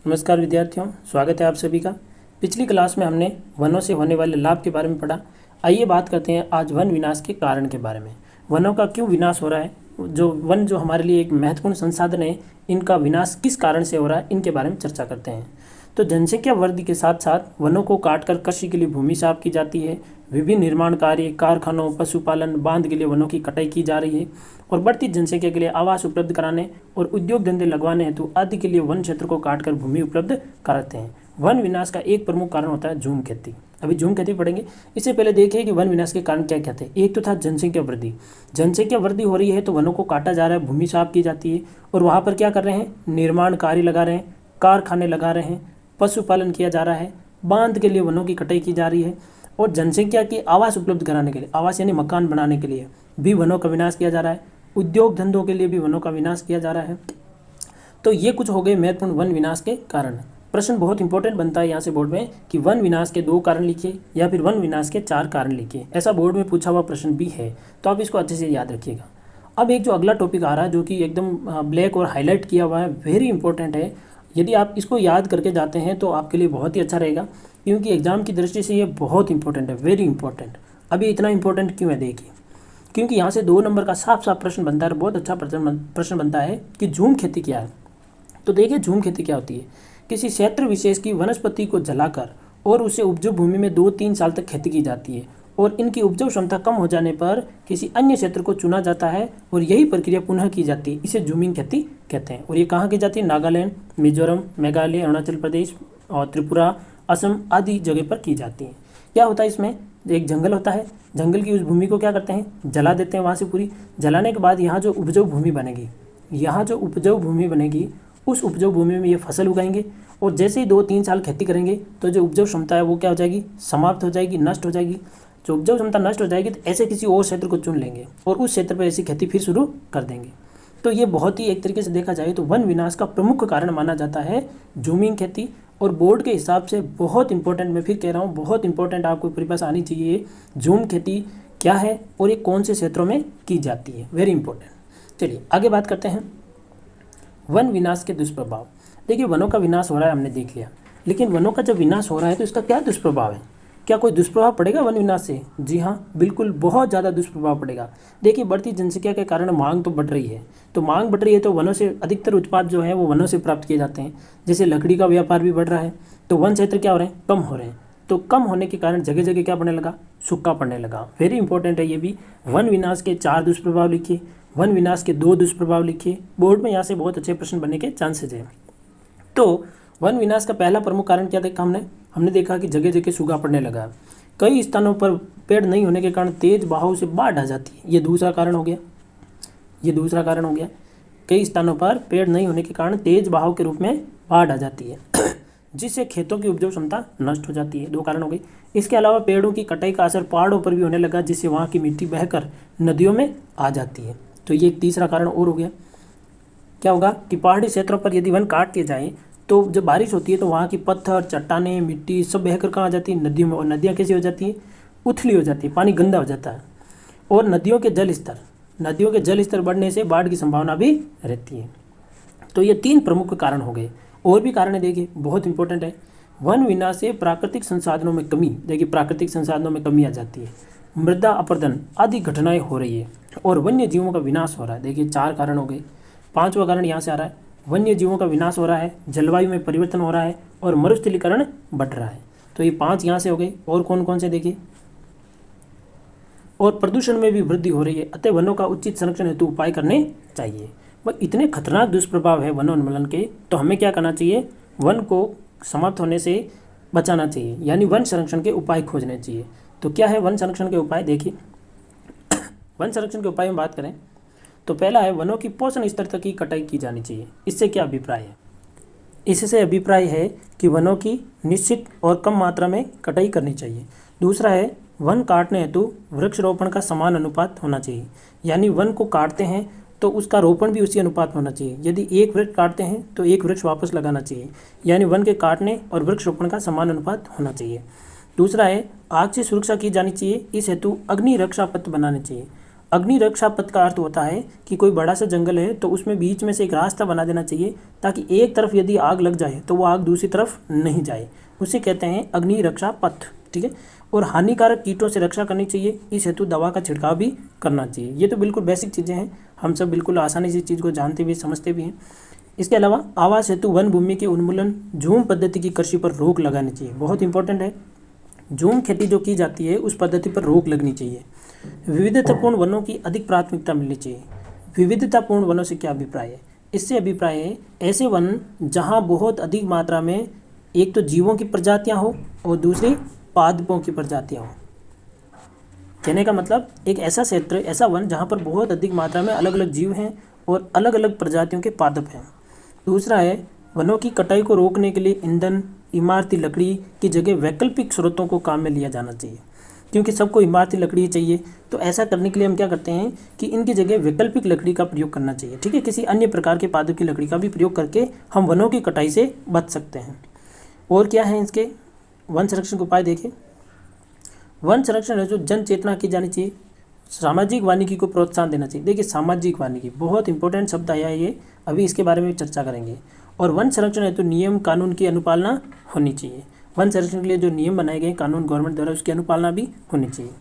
नमस्कार विद्यार्थियों, स्वागत है आप सभी का। पिछली क्लास में हमने वनों से होने वाले लाभ के बारे में पढ़ा। आइए बात करते हैं आज वन विनाश के कारण के बारे में। वनों का क्यों विनाश हो रहा है, जो हमारे लिए एक महत्वपूर्ण संसाधन है, इनका विनाश किस कारण से हो रहा है, इनके बारे में चर्चा करते हैं। तो जनसंख्या वृद्धि के साथ साथ वनों को काटकर कृषि के लिए भूमि साफ की जाती है। विभिन्न निर्माण कार्य, कारखानों, पशुपालन, बांध के लिए वनों की कटाई की जा रही है और बढ़ती जनसंख्या के लिए आवास उपलब्ध कराने और उद्योग धंधे लगवाने हेतु आदि के लिए वन क्षेत्र को काटकर भूमि उपलब्ध कराते हैं। वन विनाश का एक प्रमुख कारण होता है झूम खेती। अभी झूम खेती पढ़ेंगे। इससे पहले देखिए कि वन विनाश के कारण क्या क्या थे। एक तो था जनसंख्या वृद्धि। जनसंख्या वृद्धि हो रही है तो वनों को काटा जा रहा है, भूमि साफ की जाती है और वहाँ पर क्या कर रहे हैं, निर्माण कार्य लगा रहे हैं, कारखाने लगा रहे हैं, पशुपालन किया जा रहा है, बांध के लिए वनों की कटाई की जा रही है और जनसंख्या की आवास उपलब्ध कराने के लिए, आवास यानी मकान बनाने के लिए भी वनों का विनाश किया जा रहा है। उद्योग धंधों के लिए भी वनों का विनाश किया जा रहा है। तो ये कुछ हो गए महत्वपूर्ण वन विनाश के कारण। प्रश्न बहुत इंपॉर्टेंट बनता है यहाँ से बोर्ड में कि वन विनाश के 2 कारण लिखिए या फिर वन विनाश के 4 कारण लिखिए। ऐसा बोर्ड में पूछा हुआ प्रश्न भी है, तो आप इसको अच्छे से याद रखिएगा। अब एक जो अगला टॉपिक आ रहा है जो कि एकदम ब्लैक और हाईलाइट किया हुआ है, वेरी इंपॉर्टेंट है। यदि आप इसको याद करके जाते हैं तो आपके लिए बहुत ही अच्छा रहेगा, क्योंकि एग्जाम की दृष्टि से ये बहुत इंपॉर्टेंट है, वेरी इंपॉर्टेंट। अभी इतना इंपॉर्टेंट क्यों है देखिए, क्योंकि यहाँ से 2 नंबर का साफ साफ प्रश्न बनता है, बहुत अच्छा प्रश्न बनता है कि झूम खेती क्या है। तो देखिए झूम खेती क्या होती है, किसी क्षेत्र विशेष की वनस्पति को जलाकर और उसे उपजाऊ भूमि में 2-3 साल तक खेती की जाती है और इनकी उपजाऊ क्षमता कम हो जाने पर किसी अन्य क्षेत्र को चुना जाता है और यही प्रक्रिया पुनः की जाती है। इसे झूमिंग खेती कहते हैं। और ये कहाँ की जाती है, नागालैंड, मिजोरम, मेघालय, अरुणाचल प्रदेश और त्रिपुरा, असम आदि जगह पर की जाती है। क्या होता है इसमें, एक जंगल होता है, जंगल की उस भूमि को क्या करते हैं, जला देते हैं। वहाँ से पूरी जलाने के बाद यहाँ जो उपजाऊ भूमि बनेगी, उस उपजाऊ भूमि में ये फसल उगाएंगे और जैसे ही 2-3 साल खेती करेंगे तो जो उपजाऊ क्षमता है वो क्या हो जाएगी, समाप्त हो जाएगी, नष्ट हो जाएगी। जो उपजाऊ क्षमता नष्ट हो जाएगी तो ऐसे किसी और क्षेत्र को चुन लेंगे और उस क्षेत्र पर ऐसी खेती फिर शुरू कर देंगे। तो ये बहुत ही एक तरीके से देखा जाए तो वन विनाश का प्रमुख कारण माना जाता है झूमिंग खेती। और बोर्ड के हिसाब से बहुत इंपॉर्टेंट, मैं फिर कह रहा हूँ बहुत इंपॉर्टेंट, आपको परिभाषा आनी चाहिए झूम खेती क्या है और ये कौन से क्षेत्रों में की जाती है, वेरी इंपॉर्टेंट। चलिए आगे बात करते हैं वन विनाश के दुष्प्रभाव। देखिए वनों का विनाश हो रहा है, हमने देख लिया, लेकिन वनों का जब विनाश हो रहा है तो इसका क्या दुष्प्रभाव है, क्या कोई दुष्प्रभाव पड़ेगा वन विनाश से? जी हाँ, बिल्कुल, बहुत ज़्यादा दुष्प्रभाव पड़ेगा। देखिए बढ़ती जनसंख्या के कारण मांग तो बढ़ रही है, तो मांग बढ़ रही है तो वनों से अधिकतर उत्पाद जो है वो वनों से प्राप्त किए जाते हैं। जैसे लकड़ी का व्यापार भी बढ़ रहा है, तो वन क्षेत्र क्या हो रहे हैं, कम हो रहे हैं। तो कम होने के कारण जगह जगह क्या पड़ने लगा, सूखा पड़ने लगा। वेरी इंपॉर्टेंट है ये भी। वन विनाश के 4 दुष्प्रभाव लिखिए, वन विनाश के 2 दुष्प्रभाव लिखिए। बोर्ड में यहाँ से बहुत अच्छे प्रश्न बनने के चांसेज है। तो वन विनाश का पहला प्रमुख कारण क्या देखा हमने देखा कि जगह जगह सूखा पड़ने लगा। कई स्थानों पर पेड़ नहीं होने के कारण तेज बहाव से बाढ़ आ जाती है, ये दूसरा कारण हो गया। कई स्थानों पर पेड़ नहीं होने के कारण तेज बहाव के रूप में बाढ़ आ जाती है जिससे खेतों की उपजाऊ क्षमता नष्ट हो जाती है, 2 कारण हो गए। इसके अलावा पेड़ों की कटाई का असर पहाड़ों पर भी होने लगा, जिससे वहाँ की मिट्टी बहकर नदियों में आ जाती है। तो ये एक तीसरा कारण और हो गया। क्या होगा कि पहाड़ी क्षेत्रों पर यदि वन काट दिए जाए तो जब बारिश होती है तो वहाँ की पत्थर, चट्टानें, मिट्टी सब बहकर कहाँ आ जाती है, नदियों में। और नदियाँ कैसी हो जाती है, उथली हो जाती है, पानी गंदा हो जाता है। और नदियों के जल स्तर बढ़ने से बाढ़ की संभावना भी रहती है। तो ये 3 प्रमुख कारण हो गए। और भी कारण है, देखिए बहुत इंपॉर्टेंट है। वन विनाश से प्राकृतिक संसाधनों में कमी, देखिए प्राकृतिक संसाधनों में कमी आ जाती है, मृदा अपरदन आदि घटनाएं हो रही है और वन्य जीवों का विनाश हो रहा है। देखिए 4 कारण हो गए। 5वां कारण यहाँ से आ रहा है, वन्य जीवों का विनाश हो रहा है, जलवायु में परिवर्तन हो रहा है और मरुस्थलीकरण बढ़ रहा है। तो ये 5 यहाँ से हो गए। और कौन कौन से देखिए, और प्रदूषण में भी वृद्धि हो रही है, अतः वनों का उचित संरक्षण हेतु उपाय करने चाहिए। वह इतने खतरनाक दुष्प्रभाव है वनोन्मूलन के, तो हमें क्या करना चाहिए, वन को समाप्त होने से बचाना चाहिए, यानी वन संरक्षण के उपाय खोजने चाहिए। तो क्या है वन संरक्षण के उपाय, देखिए वन संरक्षण के उपाय में बात करें तो पहला है वनों की पोषण स्तर तक की कटाई की जानी चाहिए। इससे क्या अभिप्राय है, इससे अभिप्राय है कि वनों की निश्चित और कम मात्रा में कटाई करनी चाहिए। दूसरा है वन काटने हेतु वृक्षरोपण का समान अनुपात होना चाहिए, यानी वन को काटते हैं तो उसका रोपण भी उसी अनुपात में होना चाहिए। यदि 1 वृक्ष काटते हैं तो 1 वृक्ष वापस लगाना चाहिए, यानी वन के काटने और वृक्ष रोपण का समान अनुपात होना चाहिए। दूसरा है आग से सुरक्षा की जानी चाहिए, इस हेतु अग्नि रक्षा पथ बनाने चाहिए। अग्नि रक्षा पथ का अर्थ होता है कि कोई बड़ा सा जंगल है तो उसमें बीच में से एक रास्ता बना देना चाहिए ताकि एक तरफ यदि आग लग जाए तो वो आग दूसरी तरफ नहीं जाए, उसे कहते हैं अग्नि रक्षा पथ। ठीक है। और हानिकारक कीटों से रक्षा करनी चाहिए, इस हेतु दवा का छिड़काव भी करना चाहिए। ये तो बिल्कुल बेसिक चीज़ें हैं, हम सब बिल्कुल आसानी से इस चीज़ को जानते भी समझते भी हैं। इसके अलावा आवास हेतु वन भूमि के उन्मूलन, झूम पद्धति की कृषि पर रोक लगानी चाहिए, बहुत इंपॉर्टेंट है। झूम खेती जो की जाती है उस पद्धति पर रोक लगनी चाहिए। विविधतापूर्ण वनों की अधिक प्राथमिकता मिलनी चाहिए। विविधतापूर्ण वनों से क्या अभिप्राय है? इससे अभिप्राय है ऐसे वन जहाँ बहुत अधिक मात्रा में एक तो जीवों की प्रजातियाँ हो और दूसरी पादपों की प्रजातियाँ हो। कहने का मतलब एक ऐसा क्षेत्र, ऐसा वन जहाँ पर बहुत अधिक मात्रा में अलग अलग जीव हैं और अलग अलग प्रजातियों के पादप हैं। दूसरा है वनों की कटाई को रोकने के लिए ईंधन, इमारती लकड़ी की जगह वैकल्पिक स्रोतों को काम में लिया जाना चाहिए, क्योंकि सबको इमारती लकड़ी चाहिए। तो ऐसा करने के लिए हम क्या करते हैं कि इनकी जगह वैकल्पिक लकड़ी का प्रयोग करना चाहिए। ठीक है, किसी अन्य प्रकार के पादप की लकड़ी का भी प्रयोग करके हम वनों की कटाई से बच सकते हैं। और क्या है इसके वन संरक्षण के उपाय? देखिए, वन संरक्षण है जो जन चेतना की जानी चाहिए। सामाजिक वानिकी को प्रोत्साहन देना चाहिए। देखिए, सामाजिक वानिकी बहुत इंपॉर्टेंट शब्द आया है ये, अभी इसके बारे में चर्चा करेंगे। और वन संरक्षण है तो नियम कानून की अनुपालना होनी चाहिए। वन संरक्षण के लिए जो नियम बनाए गए कानून गवर्नमेंट द्वारा, उसकी अनुपालना भी होनी चाहिए।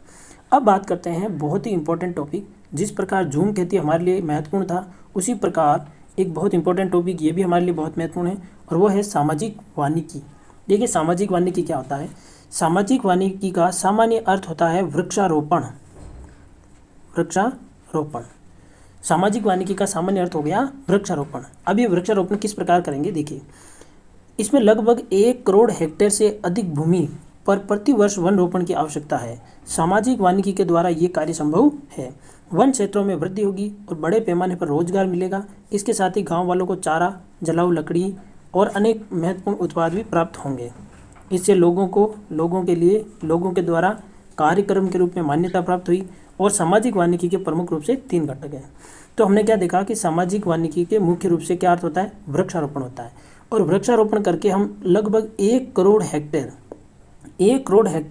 अब बात करते हैं बहुत ही इंपॉर्टेंट टॉपिक, जिस प्रकार झूम खेती हमारे लिए महत्वपूर्ण था, उसी प्रकार एक बहुत इंपॉर्टेंट टॉपिक ये भी हमारे लिए बहुत महत्वपूर्ण है, और वो है सामाजिक वानिकी। देखिए, सामाजिक वानिकी क्या होता है? सामाजिक वानिकी का सामान्य अर्थ होता है वृक्षारोपण। वृक्षारोपण, सामाजिक वानिकी का सामान्य अर्थ हो गया वृक्षारोपण। अब ये वृक्षारोपण किस प्रकार करेंगे? देखिए, इसमें लगभग 1 करोड़ हेक्टेयर से अधिक भूमि पर प्रति वर्ष वन रोपण की आवश्यकता है। सामाजिक वानिकी के द्वारा ये कार्य संभव है। वन क्षेत्रों में वृद्धि होगी और बड़े पैमाने पर रोजगार मिलेगा। इसके साथ ही गांव वालों को चारा, जलाऊ लकड़ी और अनेक महत्वपूर्ण उत्पाद भी प्राप्त होंगे। इससे लोगों के द्वारा कार्यक्रम के रूप में मान्यता प्राप्त हुई। और सामाजिक वानिकी के प्रमुख रूप से 3 घटक हैं। तो हमने क्या देखा कि सामाजिक वानिकी के मुख्य रूप से क्या अर्थ होता है? वृक्षारोपण होता है। और वृक्षारोपण करके हम लगभग 1 करोड़ हेक्टेयर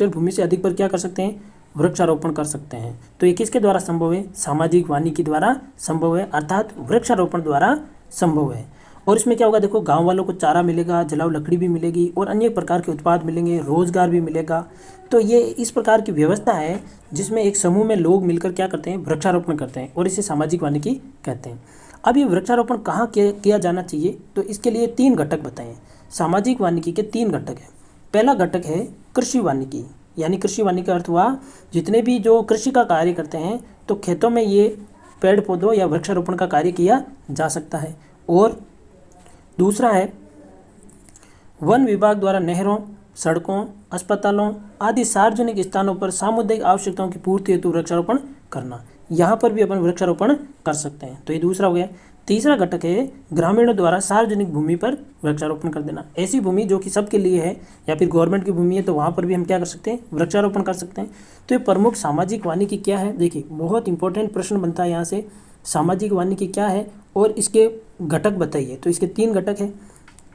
भूमि से अधिक पर क्या कर सकते हैं? वृक्षारोपण कर सकते हैं। तो ये किसके द्वारा संभव है? सामाजिक वानिकी द्वारा संभव है, अर्थात वृक्षारोपण द्वारा संभव है। और इसमें क्या होगा? देखो, गांव वालों को चारा मिलेगा, जलाऊ लकड़ी भी मिलेगी और अन्य प्रकार के उत्पाद मिलेंगे, रोजगार भी मिलेगा। तो ये इस प्रकार की व्यवस्था है जिसमें एक समूह में लोग मिलकर क्या करते हैं? वृक्षारोपण करते हैं, और इसे सामाजिक वानिकी कहते हैं। अब ये वृक्षारोपण कहाँ किया जाना चाहिए? तो इसके लिए 3 घटक बताएं। सामाजिक वानिकी के 3 घटक हैं। पहला घटक है कृषि वानिकी, यानी कृषि वानिकी का अर्थ हुआ जितने भी जो कृषि का कार्य करते हैं तो खेतों में ये पेड़ पौधों या वृक्षारोपण का कार्य किया जा सकता है। और दूसरा है वन विभाग द्वारा नहरों, सड़कों, अस्पतालों आदि सार्वजनिक स्थानों पर सामुदायिक आवश्यकताओं की पूर्ति हेतु वृक्षारोपण करना। यहाँ पर भी अपन वृक्षारोपण कर सकते हैं। तो ये दूसरा हो गया। तीसरा घटक है ग्रामीणों द्वारा सार्वजनिक भूमि पर वृक्षारोपण कर देना। ऐसी भूमि जो कि सबके लिए है या फिर गवर्नमेंट की भूमि है, तो वहाँ पर भी हम क्या कर सकते हैं? वृक्षारोपण कर सकते हैं। तो ये प्रमुख सामाजिक वानिकी क्या है? देखिए, बहुत इंपॉर्टेंट प्रश्न बनता है यहाँ से, सामाजिक वानिकी क्या है और इसके घटक बताइए। तो इसके 3 घटक हैं।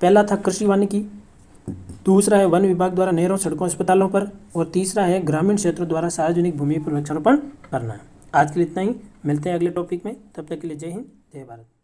पहला था कृषि वानिकी, दूसरा है वन विभाग द्वारा नहरों, सड़कों, अस्पतालों पर, और तीसरा है ग्रामीण क्षेत्रों द्वारा सार्वजनिक भूमि पर वृक्षारोपण करना। आज के लिए इतना ही, मिलते हैं अगले टॉपिक में। तब तक के लिए जय हिंद, जय भारत।